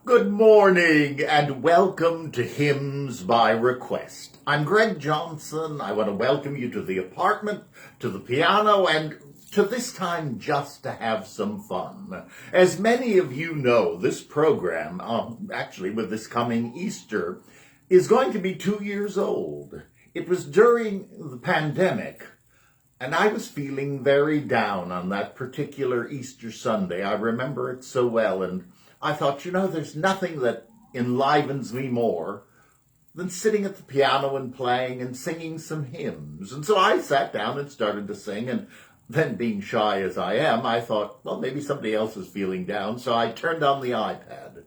Good morning and welcome to Hymns by Request. I'm Greg Johnson. I want to welcome you to the apartment, to the piano, and to this time just to have some fun. As many of you know, this program, actually with this coming Easter, is going to be 2 years old. It was during the pandemic, and I was feeling very down on that particular Easter Sunday. I remember it so well, and I thought, there's nothing that enlivens me more than sitting at the piano and playing and singing some hymns. And so I sat down and started to sing, and then being shy as I am, I thought, well, maybe somebody else is feeling down, so I turned on the iPad.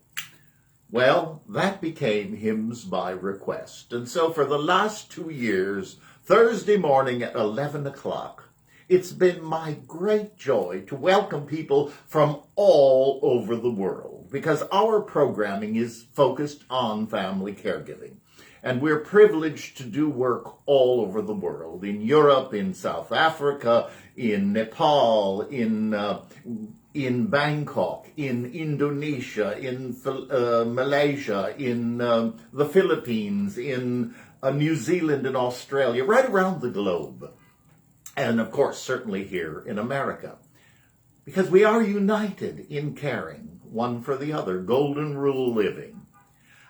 Well, that became Hymns by Request. And so for the last 2 years, Thursday morning at 11 o'clock, it's been my great joy to welcome people from all over the world because our programming is focused on family caregiving. And we're privileged to do work all over the world, in Europe, in South Africa, in Nepal, in Bangkok, in Indonesia, in Malaysia, in the Philippines, in New Zealand and Australia, right around the globe. And of course, certainly here in America. Because we are united in caring, one for the other, golden rule living.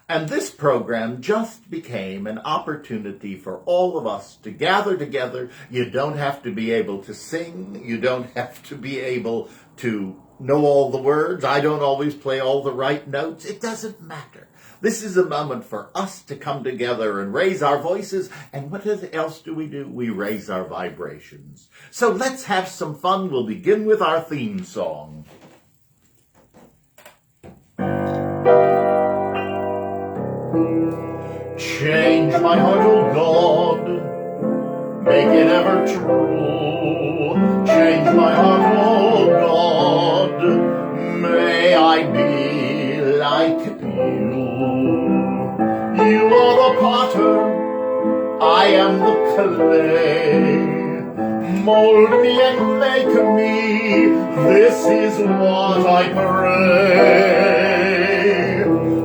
And this program just became an opportunity for all of us to gather together. You don't have to be able to sing. You don't have to be able to know all the words. I don't always play all the right notes. It doesn't matter. This is a moment for us to come together and raise our voices. And what else do? We raise our vibrations. So let's have some fun. We'll begin with our theme song. Change my heart, O God, make it ever true. Change my heart, O God, may I be like you. You are the potter, I am the clay. Mold me and make me, this is what I pray.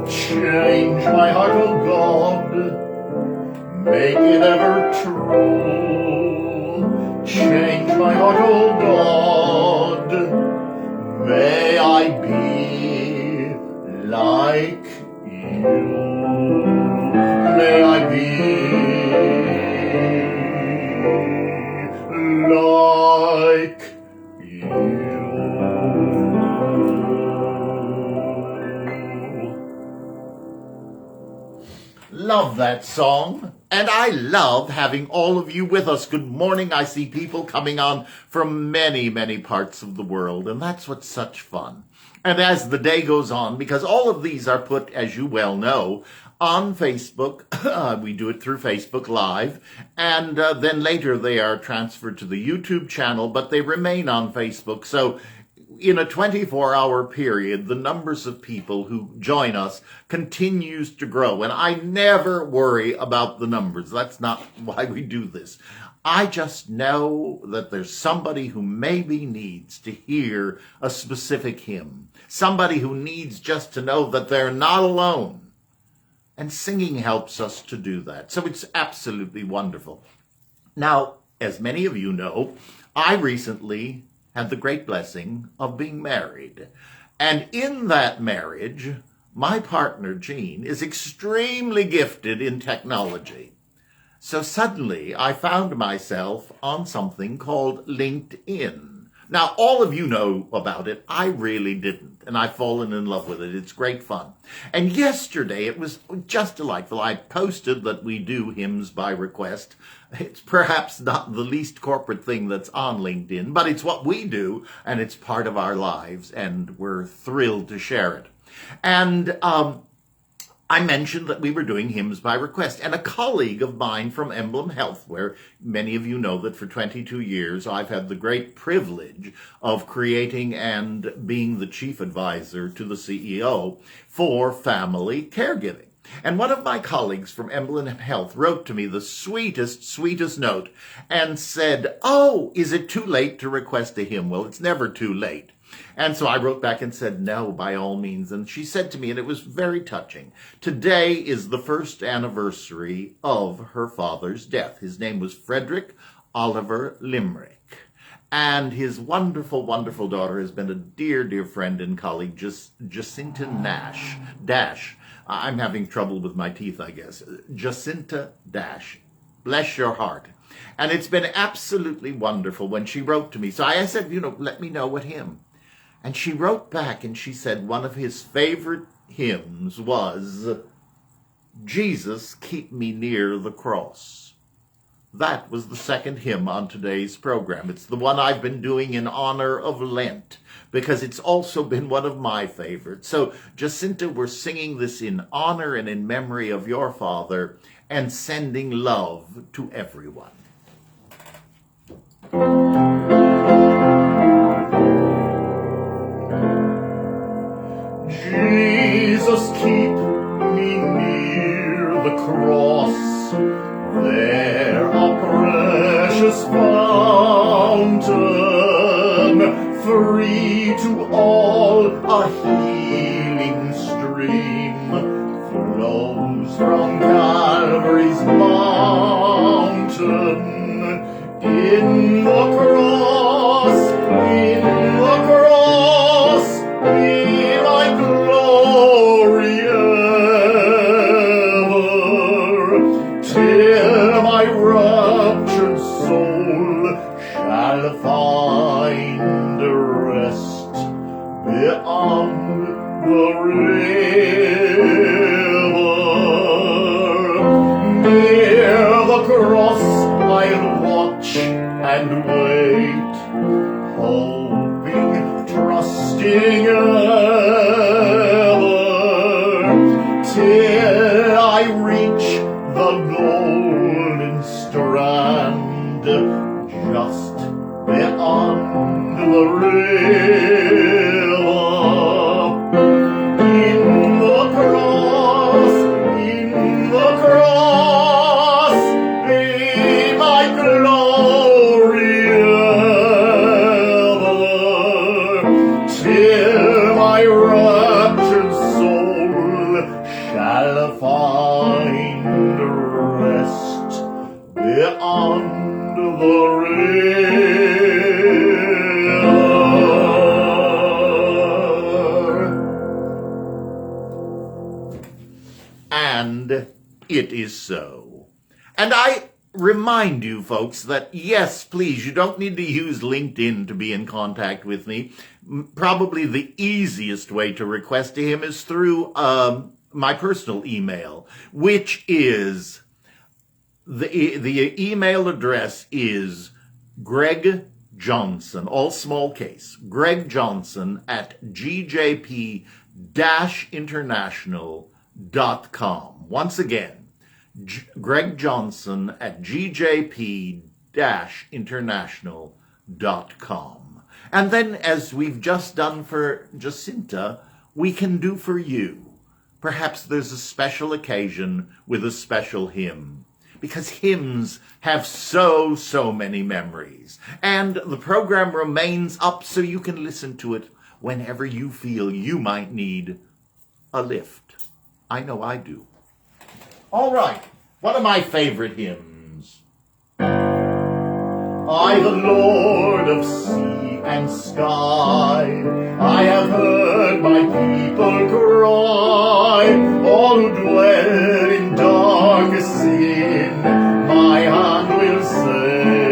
Change my heart, O God, make it ever true. Change my heart, O God, may I be like you. May I be like you. Love that song. And I love having all of you with us. Good morning. I see people coming on from many, many parts of the world, and that's what's such fun. And as the day goes on, because all of these are put, as you well know, on Facebook. We do it through Facebook Live, and then later they are transferred to the YouTube channel, but they remain on Facebook. So in a 24-hour period, the numbers of people who join us continues to grow. And I never worry about the numbers. That's not why we do this. I just know that there's somebody who maybe needs to hear a specific hymn. Somebody who needs just to know that they're not alone. And singing helps us to do that. So it's absolutely wonderful. Now, as many of you know, I recently had the great blessing of being married. And in that marriage, my partner, Jean, is extremely gifted in technology. So suddenly I found myself on something called LinkedIn. Now, all of you know about it. I really didn't, and I've fallen in love with it. It's great fun. And yesterday, it was just delightful. I posted that we do Hymns by Request. It's perhaps not the least corporate thing that's on LinkedIn, but it's what we do, and it's part of our lives, and we're thrilled to share it. And I mentioned that we were doing Hymns by Request, and a colleague of mine from Emblem Health, where many of you know that for 22 years I've had the great privilege of creating and being the chief advisor to the CEO for family caregiving. And one of my colleagues from Emblem Health wrote to me the sweetest note and said, "Oh, is it too late to request a hymn?" Well, it's never too late. And so I wrote back and said, no, by all means. And she said to me, and it was very touching, today is the first anniversary of her father's death. His name was Frederick Oliver Limerick. And his wonderful, wonderful daughter has been a dear, dear friend and colleague, Jacinta Dash. I'm having trouble with my teeth, I guess. Jacinta Dash. Bless your heart. And it's been absolutely wonderful when she wrote to me. So I said, let me know what hymn. And she wrote back and she said one of his favorite hymns was, Jesus, Keep Me Near the Cross. That was the second hymn on today's program. It's the one I've been doing in honor of Lent, because it's also been one of my favorites. So, Jacinta, we're singing this in honor and in memory of your father and sending love to everyone. Jesus, keep me near the cross, there a precious fountain, free to all a healing stream, flows from Calvary's mountain. In the cross, be my glory ever, till my raptured soul shall find a rest beyond the river. Near the cross I'll watch and wait, hoping, trusting ever, till I reach the golden strand, just beyond the river. In the cross, be my glory ever, till my raptured soul shall find rest beyond the river. And it is so. And I remind you, folks, that yes, please, you don't need to use LinkedIn to be in contact with me. Probably the easiest way to request to him is through my personal email, which is, the email address is Greg Johnson, all small case, Greg Johnson at gjp-international.com. Once again, Greg Johnson at gjp-international.com. And then, as we've just done for Jacinta, we can do for you. Perhaps there's a special occasion with a special hymn, because hymns have so many memories. And the program remains up so you can listen to it whenever you feel you might need a lift. I know I do. All right. One of my favorite hymns. I, the Lord of sea and sky, I have heard my people cry, all who dwell in darkest sin, my hand will save.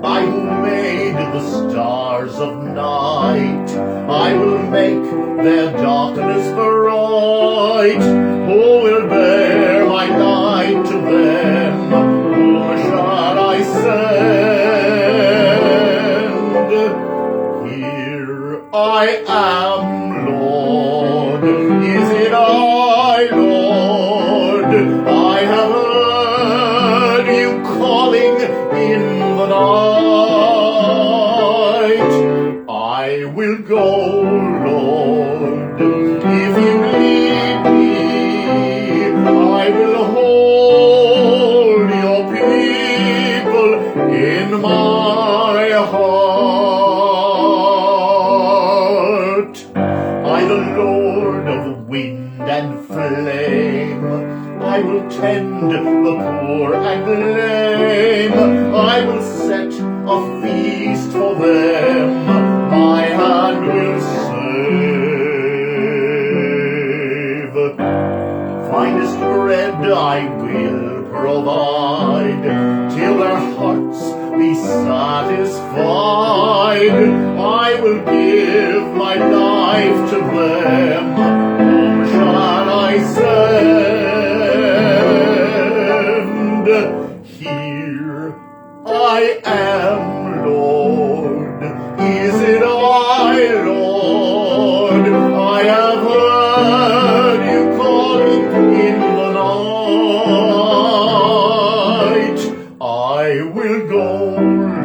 I who made the stars of night, I will make their darkness bright. Who will bear my light to them? Whom shall I send? Here I am, Lord. Is it I, Lord? I have heard you calling in the night. I will go, Lord, if you lead me. I will hold your people in my I will tend the poor and lame. I will set a feast for them. My hand will save. Finest bread I will provide, till their hearts be satisfied. I will give my life to them. Whom shall I send? Here I am, Lord. Is it I, Lord? I have heard you calling in the night. I will go,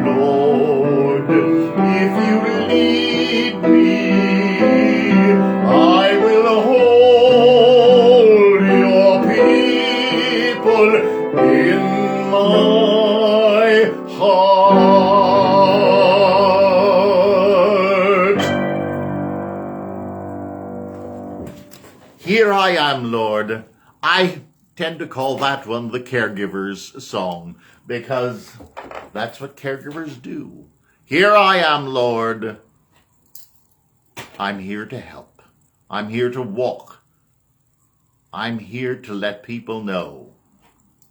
Lord, if you lead me. I will hold your people in my heart. Here I am, Lord. I tend to call that one the caregiver's song, because that's what caregivers do. Here I am, Lord. I'm here to help. I'm here to walk. I'm here to let people know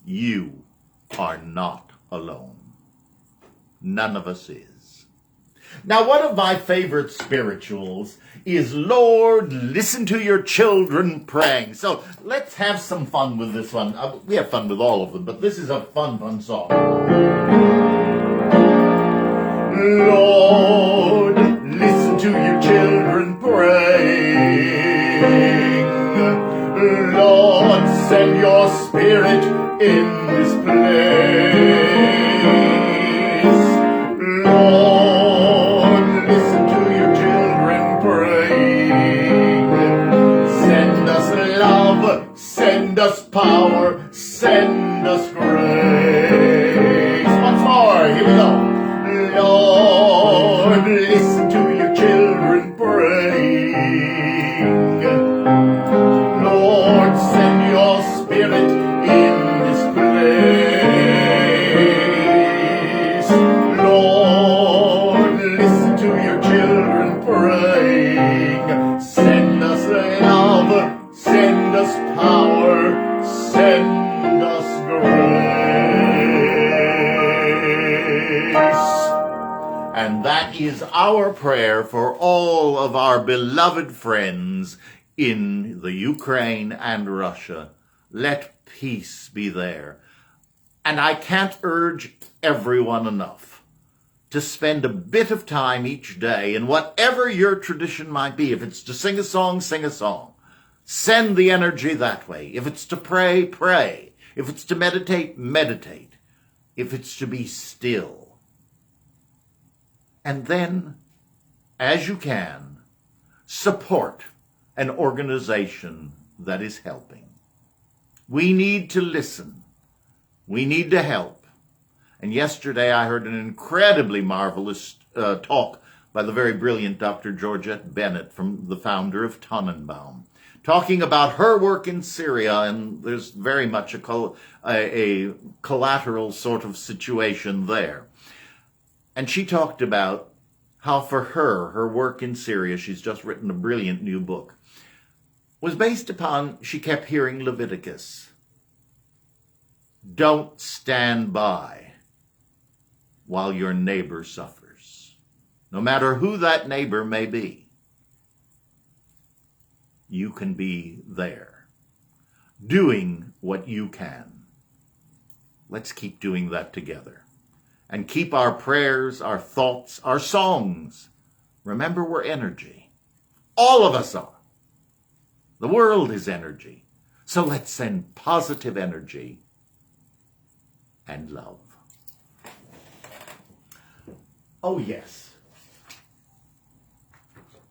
you are not alone. None of us is. Now, one of my favorite spirituals is, Lord, listen to your children praying. So let's have some fun with this one. We have fun with all of them, but this is a fun song. Lord, listen to your children praying. Lord, send your spirit in this place. Lord, listen to your children praying. Send us love, send us power, send us grace. Once more, here we go. Lord, listen to your children praying. Lord, send your spirit in this place. Lord, listen to your children praying. Send us love, send us power, send us grace. And that is our prayer for all of our beloved friends in the Ukraine and Russia. Let peace be there. And I can't urge everyone enough to spend a bit of time each day in whatever your tradition might be. If it's to sing a song, sing a song. Send the energy that way. If it's to pray, pray. If it's to meditate, meditate. If it's to be still. And then, as you can, support an organization that is helping. We need to listen. We need to help. And yesterday I heard an incredibly marvelous talk by the very brilliant Dr. Georgette Bennett, from the founder of Tannenbaum, talking about her work in Syria, and there's very much a collateral sort of situation there. And she talked about how for her work in Syria, she's just written a brilliant new book, was based upon, she kept hearing Leviticus. Don't stand by while your neighbor suffers, no matter who that neighbor may be. You can be there, doing what you can. Let's keep doing that together. And keep our prayers, our thoughts, our songs. Remember, we're energy. All of us are. The world is energy. So let's send positive energy and love. Oh, yes.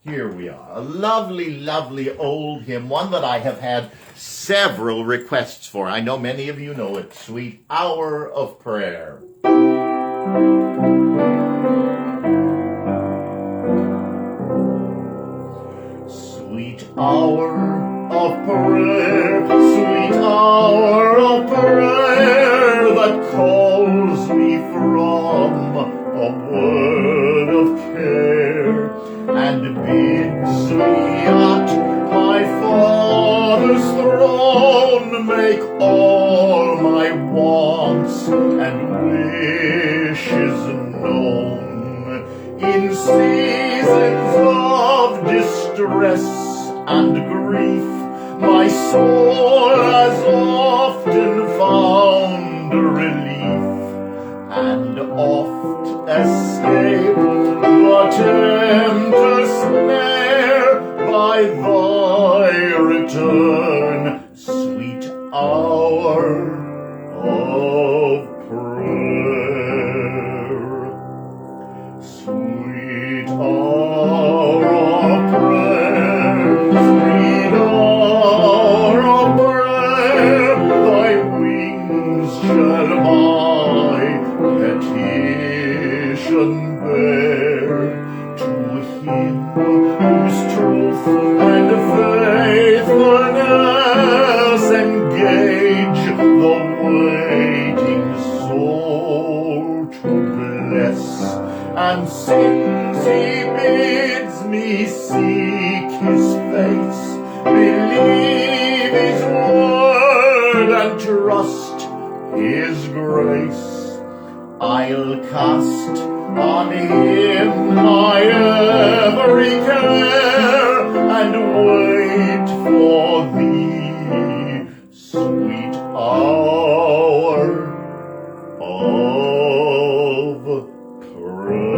Here we are. A lovely, lovely old hymn, one that I have had several requests for. I know many of you know it. Sweet Hour of Prayer. Sweet hour of prayer, sweet hour seasons of distress and grief, my soul has often found relief, and oft escaped the tempter's snare by thy return, sweet hour of prayer. Sweet hour of prayer, sweet hour of prayer, thy wings shall my petition bear to him whose truth and faithfulness engage the waiting soul to bless. And since he bids me seek his face, believe his word and trust his grace, I'll cast on him my every care and wait for thee, sweet hour of prayer.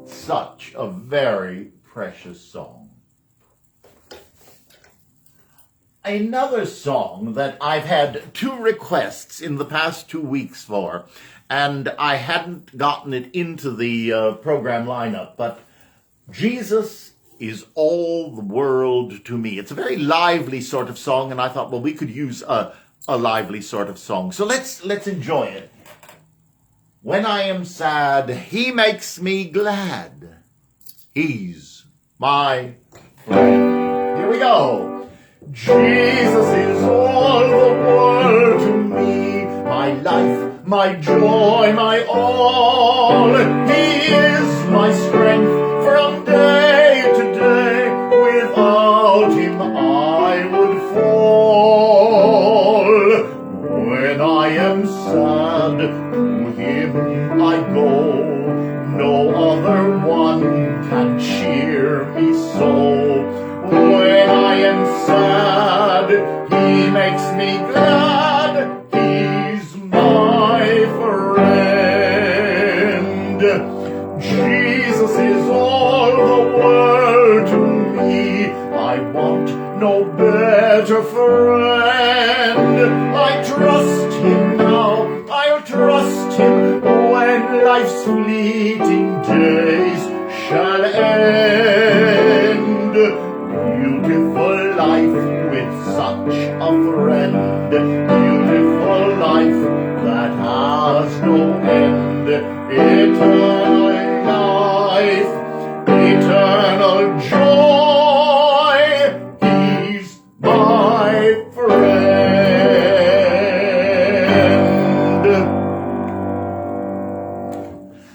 Such a very precious song. Another song that I've had 2 requests in the past 2 weeks for, and I hadn't gotten it into the program lineup, but Jesus is all the world to me. It's a very lively sort of song, and I thought, well, we could use a lively sort of song. So let's enjoy it. When I am sad, he makes me glad. He's my friend. Here we go. Jesus is all the world to me, my life, my joy, my all. He is my strength from day to day. Without him I would fall. When I am sad, to him I go. No other one can cheer me so. When I am sad, he makes me glad. He's my friend. Jesus is all the world to me. I want no better friend. I trust him now. I'll trust him when life's fleeting days shall end. Beautiful life with such a friend, beautiful life that has no end, eternal life, eternal joy, he's my friend.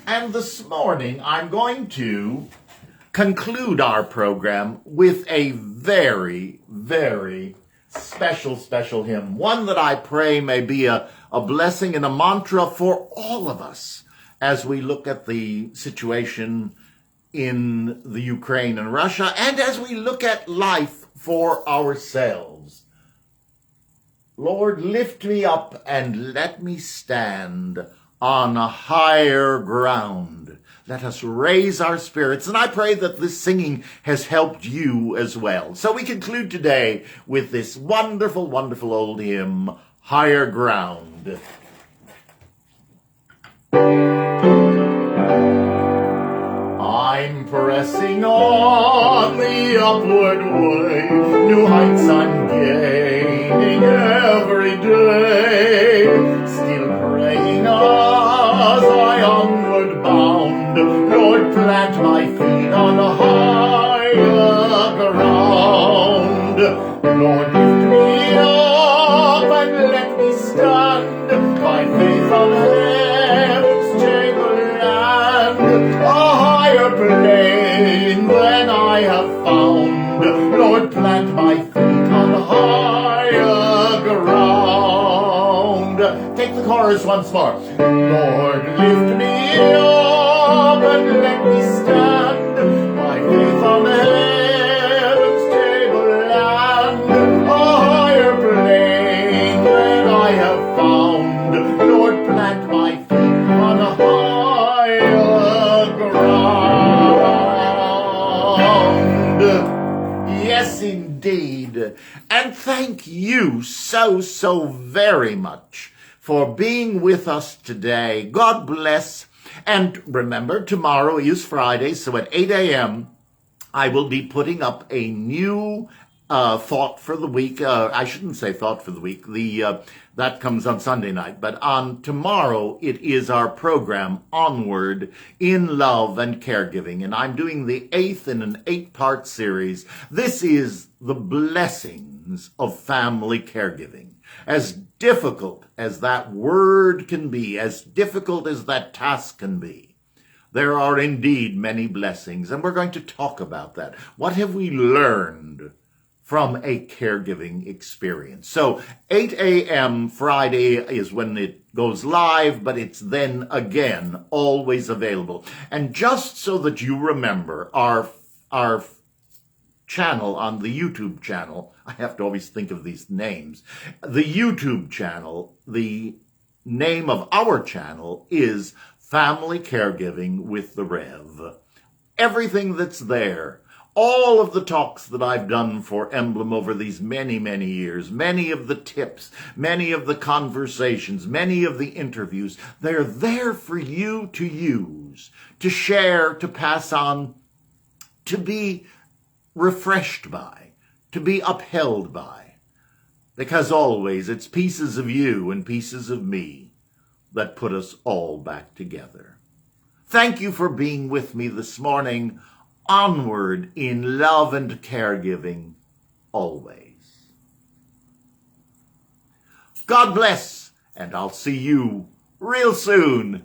And this morning I'm going to conclude our program with a very, very special hymn. One that I pray may be a blessing and a mantra for all of us as we look at the situation in the Ukraine and Russia, and as we look at life for ourselves. Lord, lift me up and let me stand on a higher ground. Let us raise our spirits. And I pray that this singing has helped you as well. So we conclude today with this wonderful, wonderful old hymn, Higher Ground. I'm pressing on the upward way. New heights I'm gaining every day. Still praying as I onward bound. Lord, plant my feet on a higher ground. Lord, lift me up and let me stand by faith on heaven's tableland. A higher plane than I have found. Lord, plant my feet on higher ground. Take the chorus once more. Lord, lift me up and let me stand, my faith on heaven's tableland, a higher plane than I have found. Lord, plant my feet on a higher ground. Yes, indeed. And thank you so very much for being with us today. God bless. And remember, tomorrow is Friday, so at 8 a.m., I will be putting up a new thought for the week. I shouldn't say thought for the week. That comes on Sunday night. But on tomorrow, it is our program, Onward in Love and Caregiving. And I'm doing the 8th in an 8-part series. This is the blessings of family caregiving. As difficult as that word can be, as difficult as that task can be, there are indeed many blessings, and we're going to talk about that. What have we learned from a caregiving experience? So 8 a.m. Friday is when it goes live, but it's then again always available. And just so that you remember, our channel on the YouTube channel, I have to always think of these names, the YouTube channel, the name of our channel is Family Caregiving with the Rev. Everything that's there, all of the talks that I've done for Emblem over these many years, many of the tips, many of the conversations, many of the interviews, they're there for you to use, to share, to pass on, to be refreshed by, to be upheld by. Because always it's pieces of you and pieces of me that put us all back together. Thank you for being with me this morning. Onward in love and caregiving, always. God bless, and I'll see you real soon.